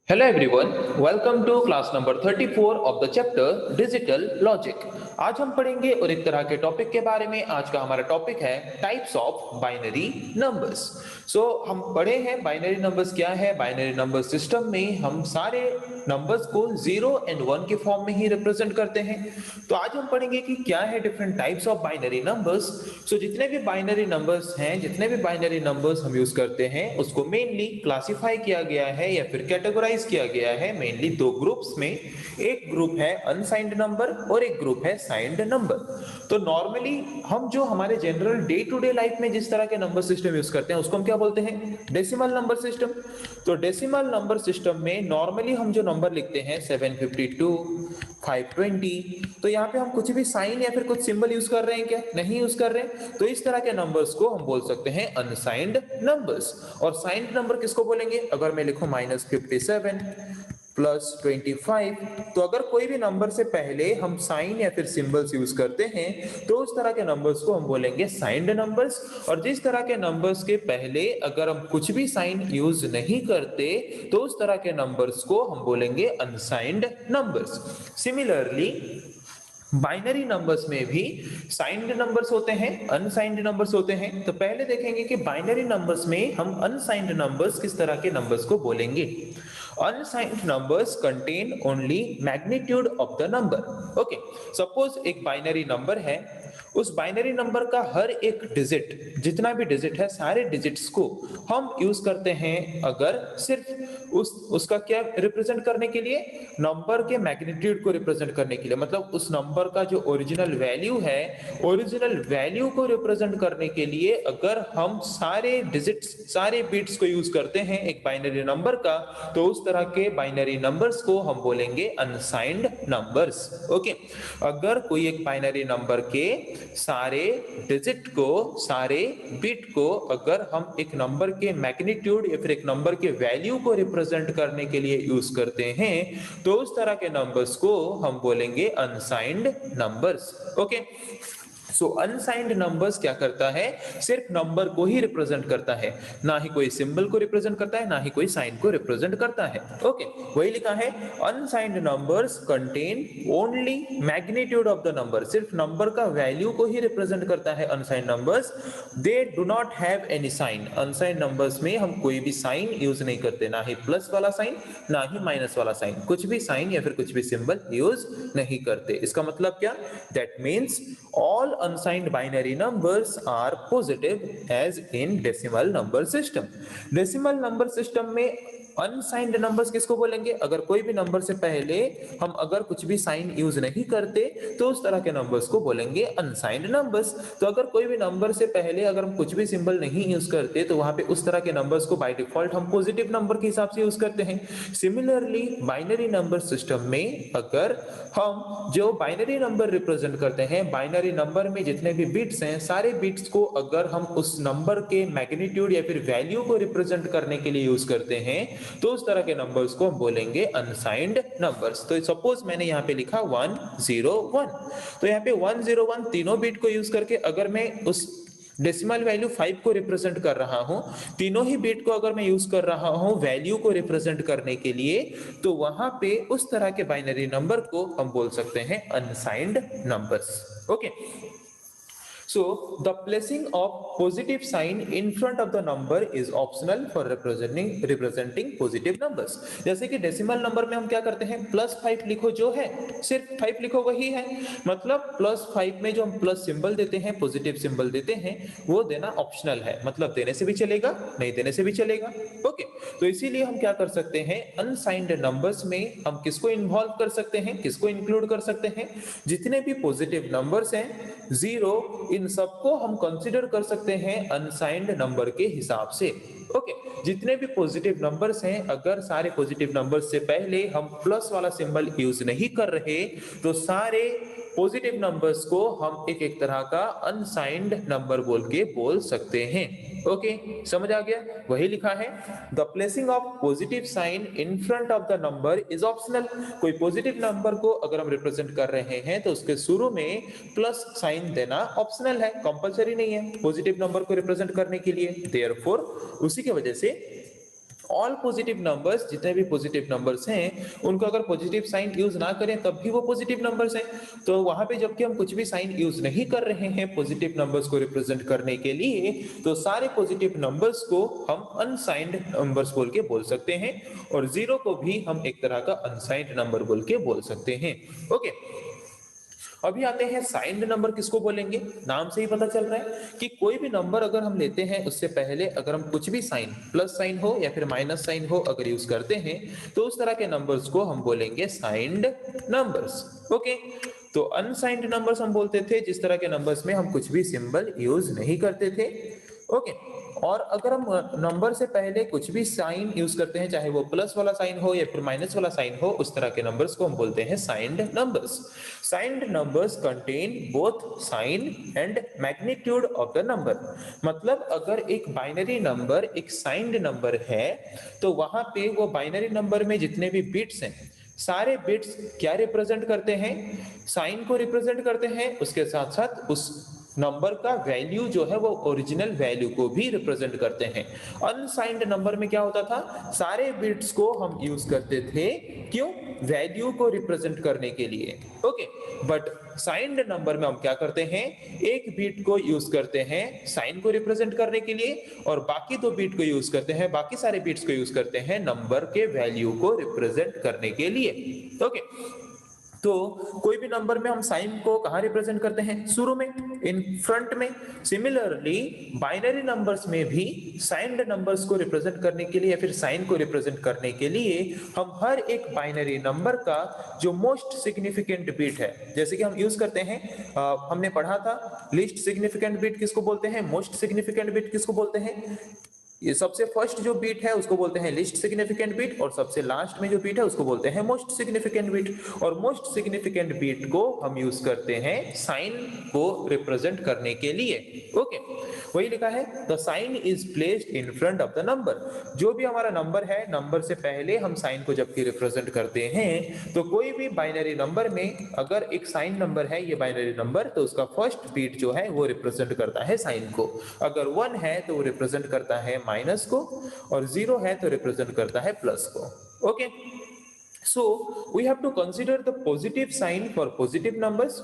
Hello everyone, welcome to class number 34 of the chapter Digital Logic। आज हम पढ़ेंगे और एक तरह के टॉपिक के बारे में। आज का हमारा टॉपिक है टाइप्स ऑफ बाइनरी नंबर्स। हम पढ़े हैं बाइनरी नंबर्स क्या है। बाइनरी नंबर सिस्टम में हम सारे नंबर्स को 0 एंड 1 के फॉर्म में ही रिप्रेजेंट करते हैं। तो आज हम पढ़ेंगे कि क्या है different types of binary numbers. जितने भी बाइनरी नंबर्स हैं, जितने भी बाइनरी नंबर्स हम यूज करते हैं, उसको मेनली क्लासिफाई किया गया है या फिर कैटेगराइज किया गया है मेनली दो ग्रुप्स में। एक ग्रुप है अनसाइंड नंबर और एक ग्रुप है साइंड नंबर। तो नॉर्मली हम जो हमारे general day to day life में जिस तरह के नंबर सिस्टम यूज करते हैं उसको हम क्या बोलते हैं, डेसिमल नंबर सिस्टम। तो डेसिमल नंबर सिस्टम में नॉर्मली हम जो नंबर लिखते हैं 752, 520, तो यहाँ पे हम कुछ भी साइन या फिर कुछ सिंबल यूज कर रहे हैं क्या? नहीं यूज कर रहे हैं। तो इस तरह के नंबर्स को हम बोल सकते हैं अनसाइंड नंबर्स। और साइंड नंबर किसको बोलेंगे? अगर मैं लिखूं -57 +25, तो अगर कोई भी नंबर से पहले हम साइन या फिर सिंबल्स यूज करते हैं तो उस तरह के नंबर्स को हम बोलेंगे साइंड नंबर्स। और जिस तरह के नंबर्स के पहले अगर हम कुछ भी साइन यूज नहीं करते तो उस तरह के नंबर्स को हम बोलेंगे unsigned numbers. Similarly binary numbers में भी साइंड नंबर्स होते हैं, अनसाइंड नंबर्स होते हैं। तो पहले देखेंगे कि बाइनरी नंबर्स में हम अनसाइंड नंबर्स किस तरह के नंबर्स को बोलेंगे। Unsigned numbers contain only magnitude of the number. Okay, suppose एक बाइनरी नंबर है, उस बाइनरी नंबर का हर एक डिजिट, जितना भी डिजिट है सारे डिजिट्स को हम यूज करते हैं अगर सिर्फ उसका क्या रिप्रेजेंट करने के लिए, नंबर के मैग्नीट्यूड को रिप्रेजेंट करने के लिए। मतलब उस नंबर का जो ओरिजिनल वैल्यू है, ओरिजिनल वैल्यू को रिप्रेजेंट करने के लिए अगर हम सारे डिजिट्स, सारे बिट्स को यूज करते हैं एक बाइनरी नंबर का, तो उस तरह के बाइनरी नंबर्स को हम बोलेंगे अनसाइंड नंबर्स। ओके, अगर कोई एक बाइनरी नंबर के सारे डिजिट को, सारे बिट को अगर हम एक नंबर के मैग्नीट्यूड या फिर एक नंबर के वैल्यू को रिप्रेजेंट करने के लिए यूज करते हैं तो उस तरह के नंबर्स को हम बोलेंगे unsigned numbers. Okay, unsigned numbers क्या करता है, सिर्फ नंबर को ही रिप्रेजेंट करता है, ना ही कोई सिंबल को रिप्रेजेंट करता है, ना ही कोई साइन को रिप्रेजेंट करता है। ओके, वही लिखा है unsigned numbers contain only magnitude of the number. सिर्फ नंबर का वैल्यू को ही रिप्रेजेंट करता है unsigned numbers. They do not have any sign. Unsigned numbers में हम कोई भी साइन यूज नहीं करते, ना ही प्लस वाला साइन, ना ही माइनस वाला साइन, कुछ भी साइन या फिर कुछ भी सिंबल यूज नहीं करते। इसका मतलब क्या? That means all unsigned binary numbers are positive as in decimal number system। decimal number system में अनसाइंड नंबर्स किसको बोलेंगे? अगर कोई भी नंबर से पहले हम अगर कुछ भी साइन यूज नहीं करते तो उस तरह के नंबर्स को बोलेंगे अनसाइंड नंबर्स। तो अगर कोई भी नंबर से पहले अगर हम कुछ भी सिंबल नहीं यूज करते तो वहां पे उस तरह के नंबर्स को बाय डिफॉल्ट हम पॉजिटिव नंबर के हिसाब से यूज करते हैं। सिमिलरली बाइनरी नंबर सिस्टम में अगर हम जो बाइनरी नंबर रिप्रेजेंट करते हैं, बाइनरी नंबर में जितने भी बिट्स हैं सारे बिट्स को अगर हम उस नंबर के मैग्नीट्यूड या फिर वैल्यू को रिप्रेजेंट करने के लिए यूज करते हैं तो उस तरह के नंबर्स को हम बोलेंगे अनसाइंड नंबर्स। तो सपोज मैंने यहाँ पे लिखा 101, तो यहाँ पे 101 तीनों बिट को यूज करके अगर मैं उस डेसिमल वैल्यू 5 को रिप्रेजेंट कर रहा हूं, तीनों ही बिट को अगर मैं यूज कर रहा हूं वैल्यू को रिप्रेजेंट करने के लिए, तो वहां पे उस तरह के बाइनरी नंबर को हम बोल सकते हैं unsigned numbers. Okay, so the placing of positive sign in front of the number is optional for representing positive numbers। जैसे कि डेसिमल नंबर में हम क्या करते हैं, +5 लिखो, जो है सिर्फ 5 लिखो वही है। मतलब +5 में जो हम प्लस सिंबल देते हैं, पॉजिटिव सिंबल देते हैं, वो देना ऑप्शनल है। मतलब देने से भी चलेगा, नहीं देने से भी चलेगा। ओके, तो इसीलिए हम क्या कर सकते हैं, अनसाइंड नंबर्स में हम किसको इन्वॉल्व कर सकते हैं, किसको इंक्लूड कर सकते हैं, जितने भी पॉजिटिव नंबर्स हैं 0, इन सबको हम कंसीडर कर सकते हैं अनसाइंड नंबर के हिसाब से। ओके, जितने भी पॉजिटिव नंबर्स हैं अगर सारे पॉजिटिव नंबर्स से पहले हम प्लस वाला सिंबल यूज नहीं कर रहे तो सारे पॉजिटिव नंबर्स को हम एक एक तरह का अनसाइंड नंबर बोल सकते हैं। ओके, समझ आ गया? वही लिखा है the placing of positive sign in front of the number is optional. कोई पॉजिटिव नंबर को अगर हम रिप्रेजेंट कर रहे हैं तो उसके शुरू में प्लस साइन देना ऑप्शनल है, कंपलसरी नहीं है पॉजिटिव नंबर को रिप्रेजेंट करने के लिए। देयरफॉर उसी की वजह से ऑल पॉजिटिव नंबर्स, जितने भी पॉजिटिव नंबर्स हैं उनको अगर पॉजिटिव साइन यूज ना करें तब भी वो पॉजिटिव नंबर्स हैं। तो वहां पे जबकि हम कुछ भी साइन यूज नहीं कर रहे हैं पॉजिटिव नंबर्स को रिप्रेजेंट करने के लिए, तो सारे पॉजिटिव नंबर्स को हम अनसाइंड नंबर्स बोल के बोल सकते हैं, और जीरो को भी हम एक तरह का अनसाइंड नंबर बोल के बोल सकते हैं। ओके, अभी आते हैं साइंड नंबर किसको बोलेंगे। नाम से ही पता चल रहा है कि कोई भी नंबर अगर हम लेते हैं उससे पहले अगर हम कुछ भी साइन, प्लस साइन हो या फिर माइनस साइन हो, अगर यूज करते हैं तो उस तरह के नंबर्स को हम बोलेंगे साइंड नंबर्स। ओके, तो अनसाइंड नंबर्स हम बोलते थे जिस तरह के नंबर्स में हम कुछ भी सिंबल यूज नहीं करते थे। ओके, और अगर हम नंबर से पहले कुछ भी साइन यूज करते हैं, चाहे वो प्लस वाला साइन हो या फिर माइनस वाला साइन हो, उस तरह के नंबर्स को हम बोलते हैं signed numbers. Signed numbers contain both sign and magnitude of the number. मतलब अगर एक बाइनरी नंबर एक साइंड नंबर है तो वहां पे वो बाइनरी नंबर में जितने भी बिट्स हैं सारे बिट्स क्या रिप्रेजेंट करते हैं, साइन को रिप्रेजेंट करते हैं, उसके साथ साथ उस नंबर का वैल्यू जो है वो ओरिजिनल वैल्यू को भी रिप्रेजेंट करते हैं। अनसाइंड नंबर में क्या होता था, सारे बिट्स को हम यूज करते थे, क्यों, वैल्यू को रिप्रेजेंट करने के लिए। ओके, बट साइंड नंबर में हम क्या करते हैं, एक बिट को यूज करते हैं साइन को रिप्रेजेंट करने के लिए, और बाकी दो बिट को यूज करते हैं, बाकी सारे बिट्स को यूज करते हैं नंबर के वैल्यू को रिप्रेजेंट करने के लिए। ओके, तो कोई भी नंबर में हम साइन को कहां रिप्रेजेंट करते हैं, शुरू में, इन फ्रंट में। सिमिलरली बाइनरी नंबर्स में भी साइंड नंबर्स को रिप्रेजेंट करने के लिए या फिर साइन को रिप्रेजेंट करने के लिए हम हर एक बाइनरी नंबर का जो मोस्ट सिग्निफिकेंट बिट है, जैसे कि हम यूज करते हैं, हमने पढ़ा था लीस्ट सिग्निफिकेंट बिट किसको बोलते हैं, मोस्ट सिग्निफिकेंट बिट किसको बोलते हैं। ये सबसे फर्स्ट जो बीट है उसको बोलते हैं लिस्ट सिग्निफिकेंट बीट, और सबसे लास्ट में जो बीट है उसको बोलते हैं मोस्ट सिग्निफिकेंट बीट। और मोस्ट सिग्निफिकेंट बीट को हम यूज करते हैं साइन को रिप्रेजेंट करने के लिए। ओके, वही लिखा है the sign is placed in front of the number. जो भी हमारा नंबर है, नंबर से पहले हम साइन को जबकि रिप्रेजेंट करते हैं, तो कोई भी बाइनरी नंबर में अगर एक साइन नंबर है ये बाइनरी नंबर, तो उसका फर्स्ट बीट जो है वो रिप्रेजेंट करता है साइन को। अगर 1 है तो वो रिप्रेजेंट करता है माइनस को, और 0 है तो रिप्रेजेंट करता है प्लस को। Okay, so we have to consider the positive sign for positive numbers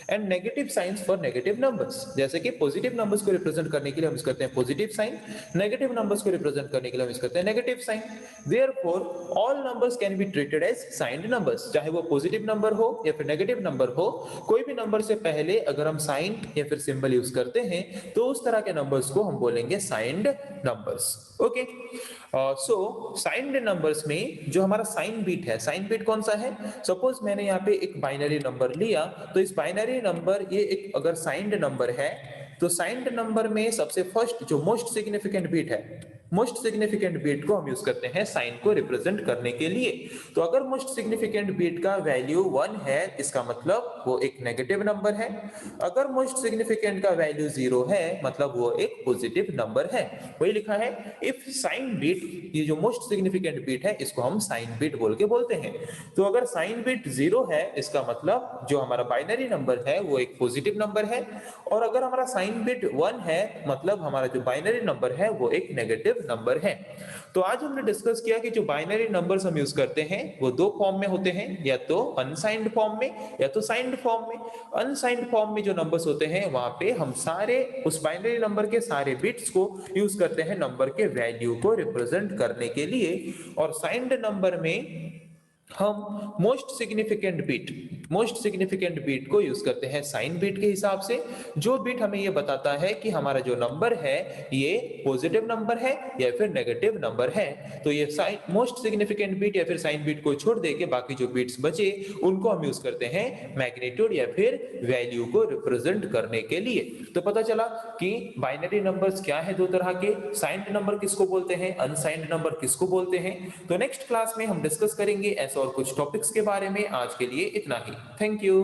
and negative signs for negative numbers. जैसे कि पॉजिटिव नंबर्स को रिप्रेजेंट करने के लिए हम यूज करते हैं पॉजिटिव साइन, नेगेटिव नंबर्स को रिप्रेजेंट करने के लिए हम यूज करते हैं negative sign. Therefore all numbers can be treated as signed numbers. चाहे वो पॉजिटिव नंबर हो या फिर नेगेटिव नंबर हो, कोई भी नंबर से पहले अगर हम साइन या फिर सिंबल यूज करते हैं तो उस तरह के नंबर्स को हम बोलेंगे साइंड नंबर्स। ओके, सो साइंड नंबर्स में जो हमारा साइन बीट है, साइन बीट कौन सा है, सपोज मैंने यहाँ पे एक बाइनरी नंबर लिया, तो इस बाइनरी नंबर ये एक अगर साइंड नंबर है, तो साइंड नंबर में सबसे फर्स्ट जो मोस्ट सिग्निफिकेंट बीट है, मोस्ट सिग्निफिकेंट बीट को हम यूज करते हैं साइन को रिप्रेजेंट करने के लिए। तो अगर मोस्ट सिग्निफिकेंट बीट का वैल्यू 1 है, इसका मतलब वो एक नेगेटिव नंबर है। अगर मोस्ट सिग्निफिकेंट का वैल्यू 0 है, मतलब वो एक पॉजिटिव नंबर है। वही लिखा है इफ साइन बीट, ये जो मोस्ट सिग्निफिकेंट बीट है इसको हम साइन बीट बोल के बोलते हैं। तो अगर साइन बीट 0 है, इसका मतलब जो हमारा बाइनरी नंबर है वो एक पॉजिटिव नंबर है, और अगर हमारा साइन बीट 1 है, मतलब हमारा जो बाइनरी नंबर है वो एक नेगेटिव नंबर है। तो आज हमने डिस्कस किया कि जो बाइनरी नंबर्स हम यूज करते हैं वो दो फॉर्म में होते हैं, या तो अनसाइंड फॉर्म में या तो साइंड फॉर्म में। अनसाइंड फॉर्म में जो नंबर्स होते हैं वहां पे हम सारे उस बाइनरी नंबर के सारे बिट्स को यूज करते हैं नंबर के वैल्यू को रिप्रेजेंट करने के लिए, और साइंड नंबर में हम मोस्ट सिग्निफिकेंट बीट को यूज करते हैं साइन बीट के हिसाब से। जो बीट हमें ये बताता है कि हमारा जो नंबर है ये पॉजिटिव नंबर है या फिर नेगेटिव नंबर है। तो ये साइन मोस्ट सिग्निफिकेंट बीट या फिर साइन बीट को छोड़ दे के बाकी जो बीट्स बचे उनको हम यूज करते हैं मैग्नीट्यूड या फिर वैल्यू को रिप्रेजेंट करने के लिए। तो पता चला कि बाइनरी नंबर्स क्या है, दो तरह के, साइंड नंबर किसको बोलते हैं, अनसाइंड नंबर किसको बोलते हैं। तो नेक्स्ट क्लास में हम डिस्कस करेंगे ऐसा और कुछ टॉपिक्स के बारे में। आज के लिए इतना ही। Thank you.